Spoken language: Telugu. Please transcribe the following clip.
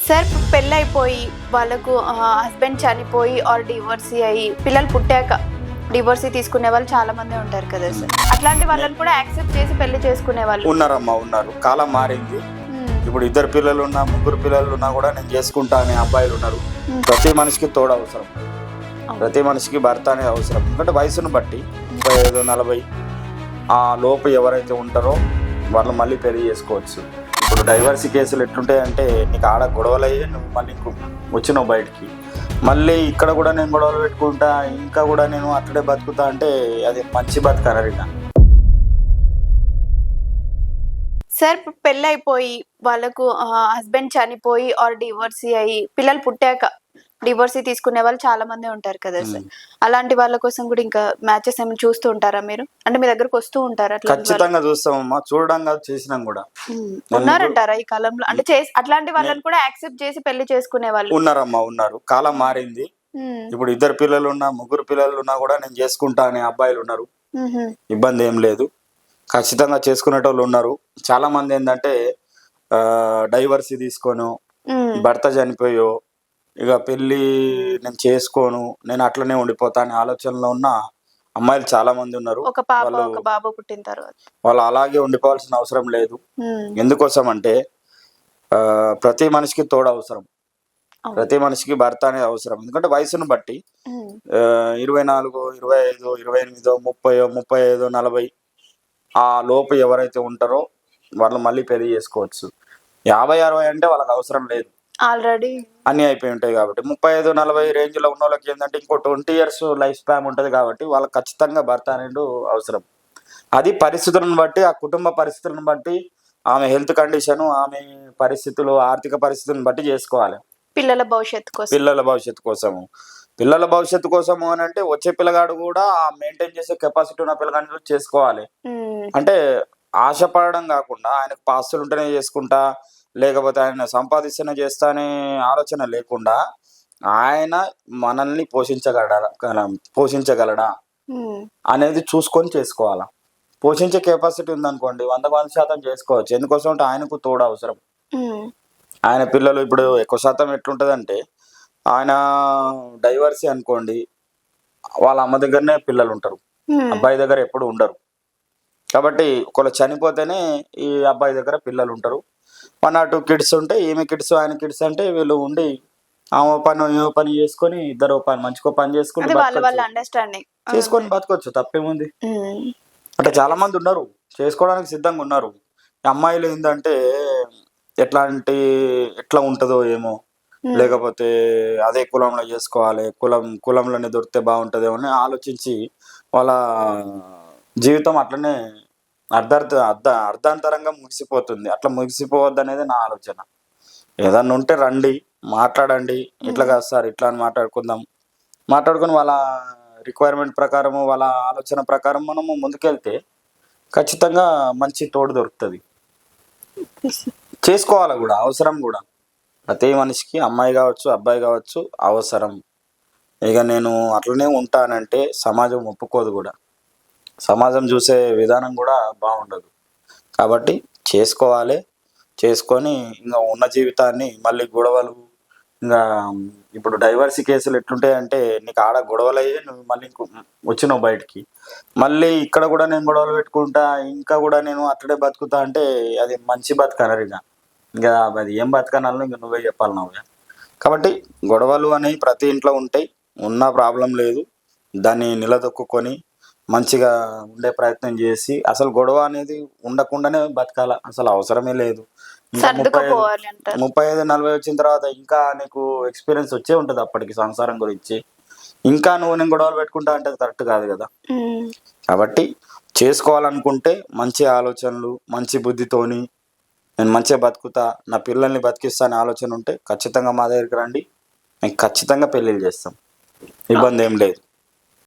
సార్ పెళ్ళైపోయి వాళ్ళకు హస్బెండ్ చనిపోయి ఆర్ డివోర్సీ అయ్యి పిల్లలు పుట్టాక డివోర్సీ తీసుకునే వాళ్ళు చాలా మంది ఉంటారు కదా సార్. అట్లాంటి వాళ్ళని కూడా యాక్సెప్ట్ చేసి పెళ్లి చేసుకునే వాళ్ళు ఉన్నారమ్మా, ఉన్నారు. కాలం మారింది. ఇప్పుడు ఇద్దరు పిల్లలు ఉన్నా, ముగ్గురు పిల్లలు ఉన్నా కూడా నేను చేసుకుంటా అనే అబ్బాయిలు ఉన్నారు. ప్రతి మనిషికి తోడు అవసరం, ప్రతి మనిషికి భర్త అనేది అవసరం. ఎందుకంటే వయసును బట్టి 35, 40 ఆ లోపు ఎవరైతే ఉంటారో వాళ్ళు మళ్ళీ పెళ్లి చేసుకోవచ్చు. ఇప్పుడు డైవర్సీ కేసులు ఎట్లుంటాయంటే నీకు ఆడ గొడవలయ్యే నువ్వు మళ్ళీ వచ్చినావు బయటికి, మళ్ళీ ఇక్కడ కూడా నేను గొడవలు పెట్టుకుంటా, ఇంకా కూడా నేను అట్లనే బతుకుతా అంటే అది మంచి బతకనరిగా. సార్ పెళ్ళైపోయి వాళ్ళకు హస్బెండ్ చనిపోయి ఆర్ డివోర్సీ అయ్యి పిల్లలు పుట్టాక డివోర్సీ తీసుకునే వాళ్ళు చాలా మంది ఉంటారు కదా సార్. అలాంటి వాళ్ళ కోసం కూడా ఇంకా మ్యాచెస్ ఏమైనా చూస్తూ ఉంటారా మీరు? అంటే మీ దగ్గరకు వస్తూ ఉంటారా? ఖచ్చితంగా చూస్తామమ్మా, చూడడం కాదు చేసినాం కూడా. ఉన్నారంటారా ఈ కాలంలో? అంటే అట్లాంటి వాళ్ళని కూడా యాక్సెప్ట్ చేసి పెళ్లి చేసుకునే వాళ్ళు ఉన్నారమ్మా, ఉన్నారు. కాలం మారింది. ఇప్పుడు ఇద్దరు పిల్లలు ఉన్నా, ముగ్గురు పిల్లలు ఉన్నా కూడా నేను చేసుకుంటా అనే అబ్బాయిలు ఉన్నారు. ఇబ్బంది ఏం లేదు, ఖచ్చితంగా చేసుకునేటోళ్ళు ఉన్నారు. చాలా మంది ఏంటంటే డైవర్సీ తీసుకోను, భర్త చనిపోయో ఇక పెళ్ళి నేను చేసుకోను, నేను అట్లనే ఉండిపోతా అనే ఆలోచనలో ఉన్న అమ్మాయిలు చాలా మంది ఉన్నారు. బాబు పుట్టిన తర్వాత వాళ్ళు అలాగే ఉండిపోవాల్సిన అవసరం లేదు. ఎందుకోసం అంటే ప్రతి మనిషికి తోడు అవసరం, ప్రతి మనిషికి భర్త అనేది అవసరం. ఎందుకంటే వయసును బట్టి 24, 25, 28, 30, 35, 40 ఆ లోపు ఎవరైతే ఉంటారో వాళ్ళు మళ్ళీ పెళ్లి చేసుకోవచ్చు. 50, 60 అంటే వాళ్ళకి అవసరం లేదు, ఆల్రెడీ అన్ని అయిపోయి ఉంటాయి కాబట్టి. 35, 40 రేంజ్ లో ఉన్న వాళ్ళకి ఏంటంటే ఇంకో 20 years లైఫ్ స్పాన్ ఉంటుంది కాబట్టి వాళ్ళకి ఖచ్చితంగా భర్త అనేది అవసరం. అది పరిస్థితులను బట్టి, ఆ కుటుంబ పరిస్థితులను బట్టి, ఆమె హెల్త్ కండిషన్, ఆమె పరిస్థితులు, ఆర్థిక పరిస్థితులను బట్టి చేసుకోవాలి. పిల్లల భవిష్యత్తు కోసము పిల్లల భవిష్యత్తు కోసము అని అంటే వచ్చే పిల్లగాడు కూడా మెయింటైన్ చేసే కెపాసిటీ ఉన్న పిల్లగాడిని చేసుకోవాలి. అంటే ఆశపడడం కాకుండా ఆయనకు పాస్తులు ఉంటేనే చేసుకుంటా, లేకపోతే ఆయన సంపాదిస్తేనే చేస్తా అనే ఆలోచన లేకుండా ఆయన మనల్ని పోషించగలడా అనేది చూసుకొని చేసుకోవాలా. పోషించే కెపాసిటీ ఉందనుకోండి 100% చేసుకోవచ్చు. ఎందుకోసం అంటే ఆయనకు తోడు అవసరం. ఆయన పిల్లలు ఇప్పుడు ఎక్కువ శాతం ఎట్లుంటదంటే ఆయన డైవర్సీ అనుకోండి, వాళ్ళ అమ్మ దగ్గరనే పిల్లలు ఉంటారు, అబ్బాయి దగ్గర ఎప్పుడు ఉండరు. కాబట్టి ఒకళ్ళు చనిపోతేనే ఈ అబ్బాయి దగ్గర పిల్లలు ఉంటారు. 1 or 2 కిడ్స్ ఉంటే ఈమె కిడ్స్ ఆయన కిడ్స్ అంటే వీళ్ళు ఉండి ఆమె పని చేసుకొని ఇద్దరు మంచిగా పని చేసుకొని బతకొచ్చు. తప్పేముంది? అంటే చాలా మంది ఉన్నారు, చేసుకోవడానికి సిద్ధంగా ఉన్నారు. అమ్మాయిలు ఏంటంటే ఎట్లా ఉంటుందో ఏమో, లేకపోతే అదే కులంలో చేసుకోవాలి, కులంలోనే దొరికితే బాగుంటుందేమో అని ఆలోచించి వాళ్ళ జీవితం అట్లనే అర్ధాంతరంగా ముగిసిపోతుంది. అట్లా ముగిసిపోవద్దు అనేది నా ఆలోచన. ఏదన్నా ఉంటే రండి, మాట్లాడండి, ఇట్లా కాదు సార్ ఇట్లా అని మాట్లాడుకొని వాళ్ళ రిక్వైర్మెంట్ ప్రకారము, వాళ్ళ ఆలోచన ప్రకారం మనము ముందుకెళ్తే ఖచ్చితంగా మంచి తోడు దొరుకుతుంది. చేసుకోవాలి కూడా, అవసరం కూడా. ప్రతి మనిషికి అమ్మాయి కావచ్చు, అబ్బాయి కావచ్చు అవసరం. ఇక నేను అట్లనే ఉంటానంటే సమాజం ఒప్పుకోదు కూడా, సమాజం చూసే విధానం కూడా బాగుండదు. కాబట్టి చేసుకోవాలి, చేసుకొని ఇంకా ఉన్న జీవితాన్ని మళ్ళీ గొడవలు, ఇంకా ఇప్పుడు డైవర్సీ కేసులు ఎట్లుంటాయంటే నీకు ఆడ గొడవలయ్యే నువ్వు మళ్ళీ వచ్చినావు బయటికి, మళ్ళీ ఇక్కడ కూడా నేను గొడవలు పెట్టుకుంటా, ఇంకా కూడా నేను అట్లనే బతుకుతా అంటే అది మంచి బతకనరిగా. ఇంకా అది ఏం బతకనాలను ఇంకా నువ్వే చెప్పాలి నువ్వే. కాబట్టి గొడవలు అనేవి ప్రతి ఇంట్లో ఉంటాయి, ఉన్న ప్రాబ్లం లేదు. దాన్ని నిలదొక్కుని మంచిగా ఉండే ప్రయత్నం చేసి, అసలు గొడవ అనేది ఉండకుండానే బతకాల, అసలు అవసరమే లేదు. 35, 40 వచ్చిన తర్వాత ఇంకా నీకు ఎక్స్పీరియన్స్ వచ్చే ఉంటుంది అప్పటికి సంసారం గురించి. ఇంకా నేను గొడవలు పెట్టుకుంటా అంటే అది కరెక్ట్ కాదు కదా. కాబట్టి చేసుకోవాలనుకుంటే మంచి ఆలోచనలు, మంచి బుద్ధితోని నేను మంచిగా బతుకుతా, నా పిల్లల్ని బతికిస్తా అనే ఆలోచన ఉంటే ఖచ్చితంగా మా దగ్గరికి రండి, మేము ఖచ్చితంగా పెళ్ళిళ్ళు చేస్తాం, ఇబ్బంది ఏం లేదు.